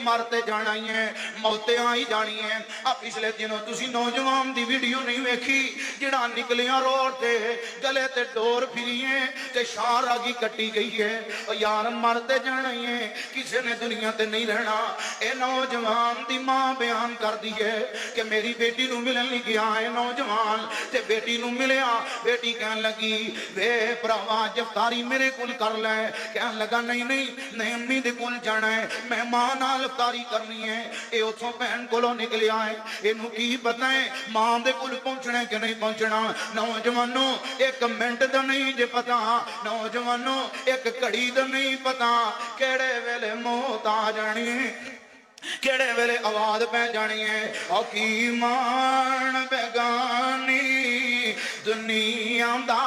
मरते जाना ही है, मौते आई जानी है। आ पिछले दिनों तुसी नौजवान दी वीडियो नहीं वेखी जिहड़ा निकलिया रोड ते गले ते डोर फिरिए ते शार आगी कट्टी गई है। ओ यार मरते जाना ही है, किसी ने दुनिया ते नहीं रहना। ए नौजवान दी मां बयान कर दी है कि मेरी बेटी नूं मिलन लई गया है नौजवान, ते बेटी नूं मिलिया। बेटी कहन लगी वे भरावा इफ्तारी मेरे कोल कर लै। कहन लगा नहीं नहीं नहीं अम्मी दे कोल जाना है, मैं मां नाल इफ्तारी करनी है। ये उथों भैन कोलों निकलिया है, इनू की पता है मां दे कोल पहुंचना कि नहीं पहुंचना। नौजवानों एक मिनट दा नहीं जे पता, नौजवानों एक घड़ी दा नहीं पता, केड़े वेले मौत आ जानी, केड़े वेले आवाज पै जानी है। ओ की मान बेगानी दुनिया दा,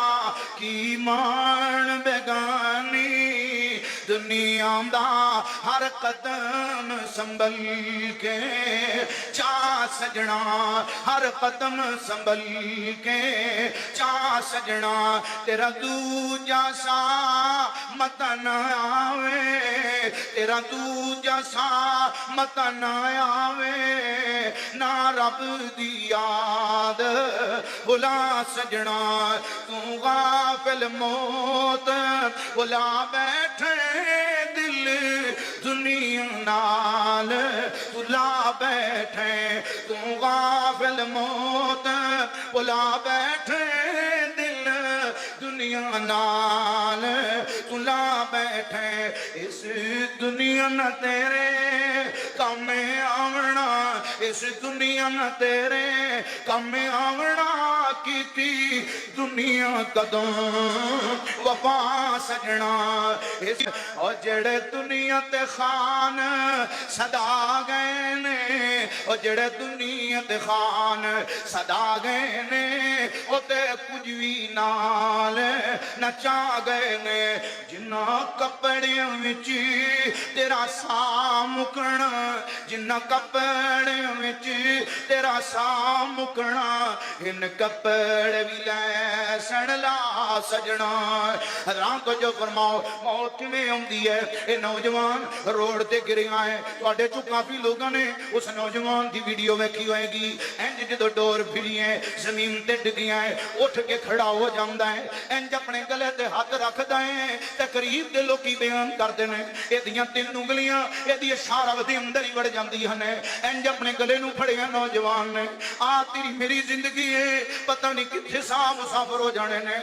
की मान बेगानी दुनिया दा, हर कदम संभल के चा सजना, हर कदम संभल के चा सजना। तेरा दूजा सा मत न आवे, तेरा दूजा सा मत न आवे, ना रब दी याद भुला सजना। तू गाफिल मौत भुला बैठे दिल दुनिया नाल भुला बैठे। तू गाफिल मौत भुला बैठे दिल दुनिया नाल भुला बैठे। इस दुनिया न तेरे कम आवना, इस दुनिया न तेरे कम आवना। कीती दुनिया कदों वफा सजना। और जेड़े दुनिया ते खान सदा गए ने, और जेड़े दुनिया ते खान सदा गए ने, ओ ते कुछ भी नाल नचा गए ने। जिन्ना कपड़ियां विच तेरा सा मुकना, जिन्ना कपड़ियां विच तेरा सा मुकना, इन कपड़े भी लै सड़ला सजना। राम को जो फरमाओ मौत किवें आउंदी है। ये नौजवान रोड ते गिरिया है, तुहाडे चों काफी लोगों ने उस नौजवान की वीडियो वेखी होएगी। इंज जो डोर फिरी है जमीन ते डिगिया है, उठ के खड़ा हो जाता है, इंज अपने गले ते हाथ रखता है। तकरीब के लोग बयान करते हैं एदियां तीन उंगलियां एदी इशारा दे अंदर ही वड़ जांदियां ने। इंज अपने गले नूं फड़िया नौजवान ने, आ तेरी मेरी जिंदगी है, पता नहीं कित्थे सा मुसाफर हो जाने ने।